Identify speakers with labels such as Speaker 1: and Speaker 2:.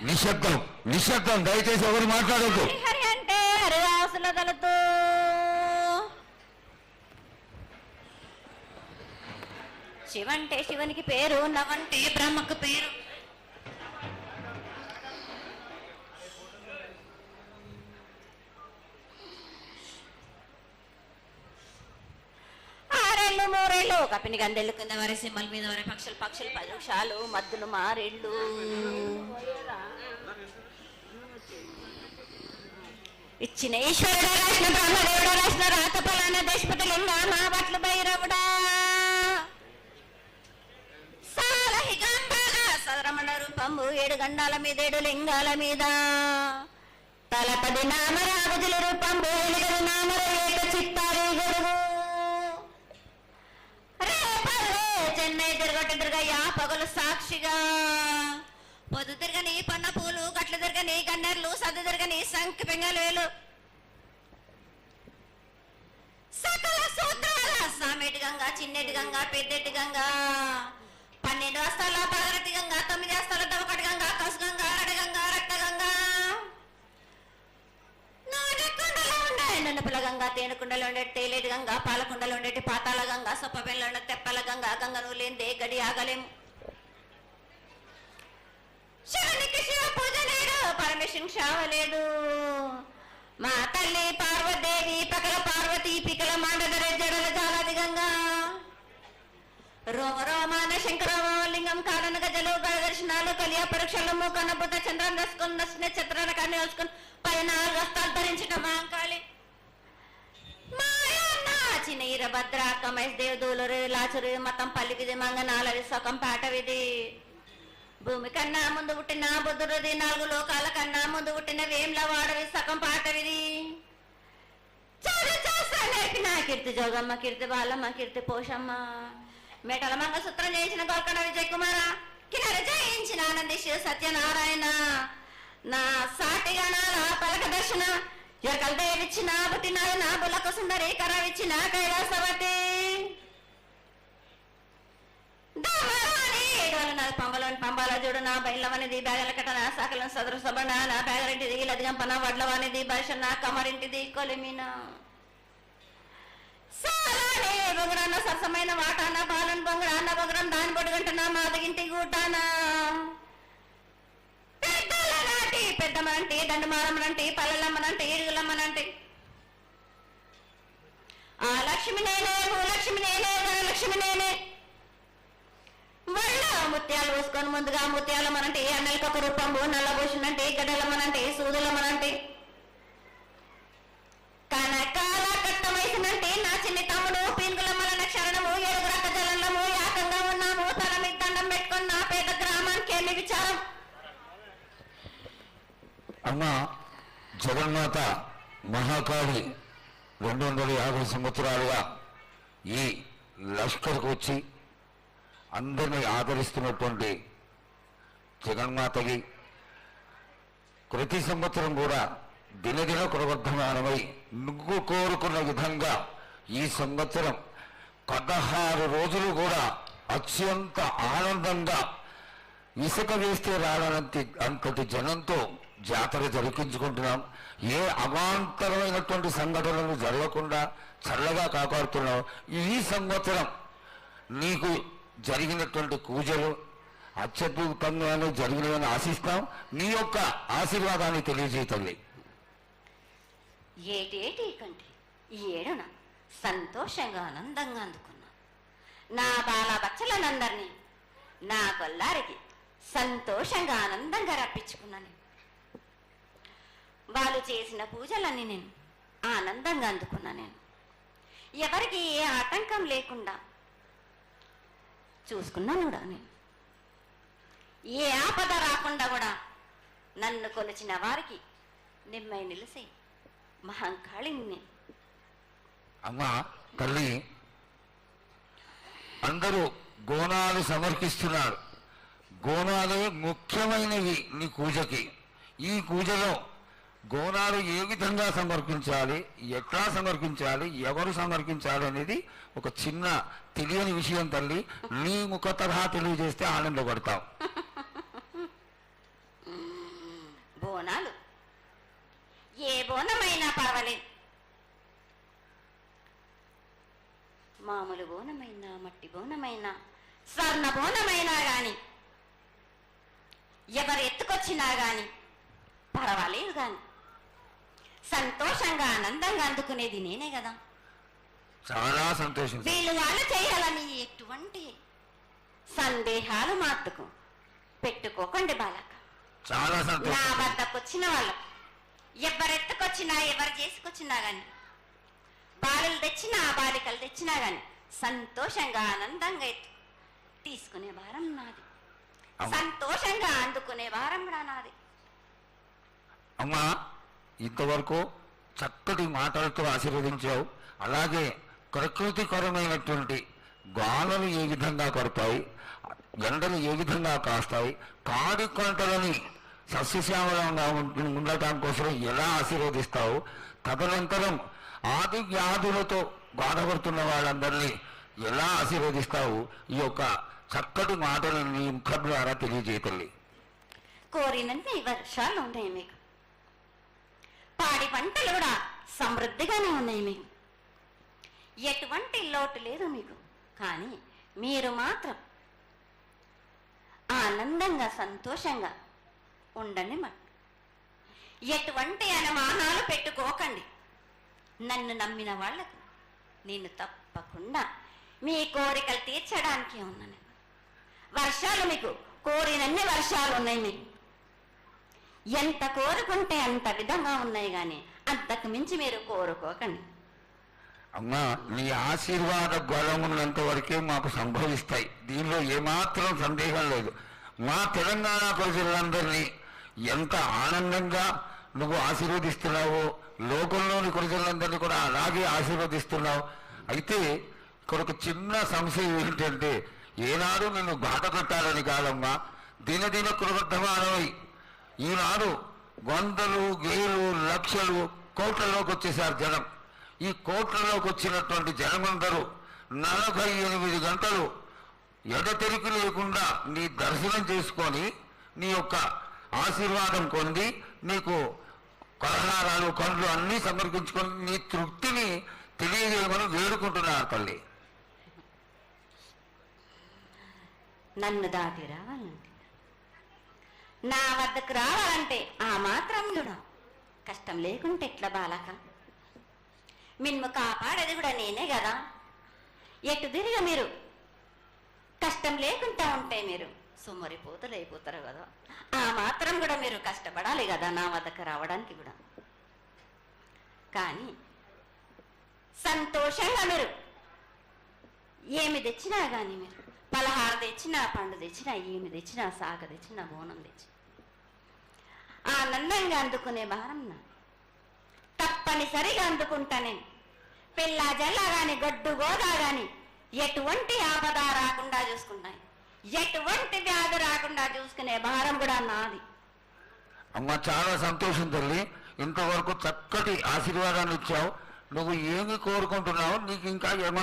Speaker 1: నిశ్శబ్దం నిశ్శబ్దం, దయచేసి ఎవరు మాట్లాడద్దు.
Speaker 2: హరి అంటే హరిదాసుల దళతో శివంటే శివునికి పేరు, నవంటే బ్రహ్మకు పేరు. ఆరేళ్ళు మూరేళ్ళు కపిని గందెళ్ళు కింద వరే సింహల మీద వరే పక్షులు పక్షులు పరుషాలు మద్దులు మారేళ్ళు ఇచ్చిన ఈశ్వరుడు రాసిన బ్రహ్మదేవుడు రాసిన రాత ఫలాన దేశపతి లింగా మా బట్లు భైరవుడా సదరమణ రూపంబు 7 గండాల మీద 7 లింగాల మీద తలపది నామరాగుజుల రూపంబు 8 నామర ఏక చిత్తారి గురువు రేపల్లే చెన్నై తిరగటి తిరగయ్యా పగలు సాక్షిగా పొద్దు తిరగని పన్న పూలు గట్లు తిరగని గన్నెర్లు సద్దు తిరగని సంఖ్య పెంగలేలు సకల సూత్రాల సామెటి గంగా చిన్నెటి గంగా పెద్దెటి గంగా 12 వస్తాల పగరటి గంగా 9 వస్తాల దవకటి గంగా కసు గంగా అరడి గంగా రక్త గంగా నాడకుండలో ఉండే నన్నపిల్ల గంగా తేనెకుండలో ఉండే తేలేటి గంగా పాలకుండలో ఉండేటి పాతాల గంగా సొప్పబెల్లో ఉండే తెప్పల గంగా గంగను లేందే గడి ఆగలేము శివునికి శివ పూజ లేడు పరమేశ్వరుని క్షావలేడు మా తల్లి పార్వదేవి పకల పార్వతి పికల మాండదర జడల జాలాది గంగా రోమ రోమాన శంకరలింగం కారణ గజలు దర్శనాలు కలియ పరీక్షలు మూకన బుద్ధ చంద్రం దసుకుని నచ్చిన చిత్రాల కానీ వేసుకుని 14 వస్తాలు ధరించిన మాంకాళి చిన్న ఈరభద్ర కమేష్ దేవ్ దూలరు లాచురు మతం పల్లి విధి మంగనాలరి సొకం పాట విధి భూమి కన్నా ముందు పుట్టిన బుద్ధుడిది 4 లోకాల కన్నా ముందు పుట్టిన వేమ్ల వాడవి సగం పాట విధి నేర్పిన కీర్తి జోగమ్మ కీర్తి బాలమ్మ కీర్తి పోషమ్మ మేటల మంగసూత్రం చేయించిన గోల్కొండ విజయ్ కుమార కిన్నెర జయించిన ఆనంది శివ సత్యనారాయణ నా సాటిగా నా పలక దర్శన ఎరకల దేవిచ్చిన పుట్టినాడు నా బులకు సుందరి కరవిచ్చిన కైలాసవతి పంబలోని పంబాల చూడు నా బయలవనిది బ్యాగల కట్ట నా సాకలను సదరు సబణ నా బ్యాగరింటిది లదిగంపన వడ్లవానిది బర్షణ కమరింటిది కొలిమిన బొంగరాన్న సరసమైన వాటాన బాలన్ బొంగరాన్న బొంగరం దాని బొడుగంటన మాదగింటి గూటానా పెద్దల నాటి పెద్దమ్మనంటి దండమారమ్మనంటి పల్లెలమ్మనంటి ఇరుగులమ్మనంటి ఆ లక్ష్మి నేనే భూలక్ష్మి నేనే ధనలక్ష్మి నేనే వల్ల ముత్యాలు పోసుకొని ముందుగా ముత్యాలమ్మనంటే అన్నలకి ఒక రూపంబు నల్లభూషణంటే గడ్డలమ్మనంటే సూదులమ్మనంటే కనకాల కట్ట వయసునంటే నా చిన్ని తమ్ముడు పీనుగులమ్మలన్న క్షరణము 7 రక జలంలము యాకంగా ఉన్నాము తల మీద దండం పెట్టుకుని నా పేద గ్రామానికి ఏమి విచారం.
Speaker 1: అమ్మ జగన్మాత మహాకాళి 250 సంవత్సరాలుగా ఈ లష్కర్కు వచ్చి అందరినీ ఆదరిస్తున్నటువంటి జగన్మాతకి ప్రతి సంవత్సరం కూడా దినదిన ప్రవర్ధమానమై నువ్వు కోరుకున్న విధంగా ఈ సంవత్సరం 16 రోజులు కూడా అత్యంత ఆనందంగా ఇసుక వేస్తే అంతటి జనంతో జాతర జరిపించుకుంటున్నాం. ఏ అవాంతరమైనటువంటి సంఘటనలు జరగకుండా చల్లగా కాపాడుతున్నాం. ఈ సంవత్సరం నీకు జరిగినటువంటి పూజలు అత్యద్భుతంగానే జరిగినవని ఆశిస్తాం. నీ యొక్క ఆశీర్వాదాన్ని తెలియజేయండి.
Speaker 2: ఏటేటి కంటే ఈ ఏడున సంతోషంగా ఆనందంగా అందుకున్నా నా బాల బచ్చలనందరినీ నా కొల్లారికి సంతోషంగా ఆనందంగా రప్పించుకున్నాను. వాళ్ళు చేసిన పూజలన్నీ నేను ఆనందంగా అందుకున్నా. నేను ఎవరికి ఏ ఆటంకం లేకుండా చూసుకున్నాను కూడా. నేను ఏ ఆపద రాకుండా కూడా నన్ను కొలిచిన వారికి నిమ్మై నిలిసే మహంకాళిని నేను.
Speaker 1: అమ్మా తల్లి, అందరూ గోనాలు సమర్పిస్తున్నారు. గోనాలు ముఖ్యమైనవి నీ పూజకి. ఈ పూజలో గోనాలు ఏ విధంగా సమర్పించాలి, ఎట్లా సమర్పించాలి, ఎవరు సమర్పించాలి అనేది ఒక చిన్న తెలియని విషయం తల్లి. నీ ముఖ తరహా తెలియజేస్తే ఆనందపడతావు.
Speaker 2: బోనమైనా పర్వాలేదు, మామూలు బోనమైనా మట్టి బోనమైనా స్వర్ణ బోనమైనా గాని ఎవరు ఎత్తుకొచ్చినా గాని పర్వాలేదు, గాని సంతోషంగా ఆనందంగా అందుకునేది నేనే కదా.
Speaker 1: చాలా సంతోషం.
Speaker 2: వీళ్ళు వాళ్ళు చేయాలని ఎటువంటి సందేహాలు మాత్రకు పెట్టుకోకండి బాలక.
Speaker 1: చాలా
Speaker 2: నా
Speaker 1: సంతోషం.
Speaker 2: వద్దకు వచ్చిన వాళ్ళు ఎవరెత్తుకొచ్చినా ఎవరు చేసుకొచ్చినా గాని, బాలులు తెచ్చినా బాలికలు తెచ్చినా గాని సంతోషంగా ఆనందంగా తీసుకునే భారం నాది, సంతోషంగా అందుకునే భారం కూడా నాది.
Speaker 1: అమ్మా, ఇంతవరకు చక్కటి మాటలతో ఆశీర్వదించావు. అలాగే ప్రకృతికరమైనటువంటి గాలులు ఏ విధంగా కొడతాయి, ఎండలు ఏ విధంగా కాస్తాయి, కాడి కొంటలని సస్యశ్యామలంగా ఉండటం కోసం ఎలా ఆశీర్వదిస్తావు, తదనంతరం ఆది వ్యాధులతో బాధపడుతున్న వాళ్ళందరినీ ఎలా ఆశీర్వదిస్తావు, ఈ యొక్క చక్కటి మాటలను నీ ముఖం ద్వారా తెలియజేతల్లి.
Speaker 2: కోరినన్ని వర్షాలు ఉన్నాయి మీకు, పాడి పంటలు కూడా సమృద్ధిగానే ఉన్నాయి మీకు, ఎటువంటి లోటు లేదు మీకు. కానీ మీరు మాత్రం ఆనందంగా సంతోషంగా ఉండండి. ఎటువంటి అనుమానాలు పెట్టుకోకండి. నన్ను నమ్మిన వాళ్లకు నేను తప్పకుండా మీ కోరికలు తీర్చడానికి ఉన్నాను. వర్షాలు మీకు కోరినన్ని వర్షాలు ఉన్నాయి మీకు, ఎంత కోరుకుంటే అంత విధంగా ఉన్నాయి, కానీ అంతకు మించి మీరు కోరుకోకండి.
Speaker 1: అమ్మా, నీ ఆశీర్వాద గొలం ఉన్నంత వరకే మాకు సంభవిస్తాయి, దీనిలో ఏమాత్రం సందేహం లేదు. మా తెలంగాణ ప్రజలందరినీ ఎంత ఆనందంగా నువ్వు ఆశీర్వదిస్తున్నావో లోకంలోని ప్రజలందరినీ కూడా అలాగే ఆశీర్వదిస్తున్నావు. అయితే ఇక్కడ ఒక చిన్న సంశయం ఏంటంటే, ఏనాడు నిన్ను బాధ పెట్టాలని కాదమ్మా, దినదిన కృతమానమై ఈనాడు వందలు వేలు లక్షలు కోట్లలోకి వచ్చేసారు జనం. ఈ కోట్లలోకి వచ్చినటువంటి జనమందరూ 48 గంటలు ఎడతెరికి లేకుండా నీ దర్శనం చేసుకొని నీ యొక్క ఆశీర్వాదం పొంది నీకు పలహారాలు పండ్లు అన్నీ సమర్పించుకొని నీ తృప్తిని తెలియజేయమని వేడుకుంటున్నారు తల్లి.
Speaker 2: నన్ను దాటి రావాలంటే, నా వద్దకు రావాలంటే ఆ మాత్రం కూడా కష్టం లేకుంటే ఎట్లా బాలక? మిన్ను కాపాడేది కూడా నేనే కదా. ఎటు తిరిగి మీరు కష్టం లేకుండా ఉంటే మీరు సొమ్మరిపోతలు అయిపోతారు కదా. ఆ మాత్రం కూడా మీరు కష్టపడాలి కదా నా వద్దకు రావడానికి కూడా. కానీ సంతోషంగా మీరు ఏమి తెచ్చినా కానీ, మీరు పలహారం తెచ్చినా, పండు తెచ్చినా, ఏమి తెచ్చినా, సాగ తెచ్చినా, బోనం తెచ్చి ఆనందంగా అందుకునే భారం నా తప్పనిసరిగా అందుకుంటా నేను. పిల్ల జల్లా గాని గొడ్డు గోదా గాని ఎటువంటి ఆపద రాకుండా చూసుకుంటాయి, ఎటువంటి వ్యాధి రాకుండా చూసుకునే భారం కూడా నాది.
Speaker 1: అమ్మ, చాలా సంతోషం తల్లి. ఇంతవరకు చక్కటి ఆశీర్వాదాన్ని ఇచ్చావు. నువ్వు ఏమి కోరుకుంటున్నావు, నీకు ఇంకా ఏమో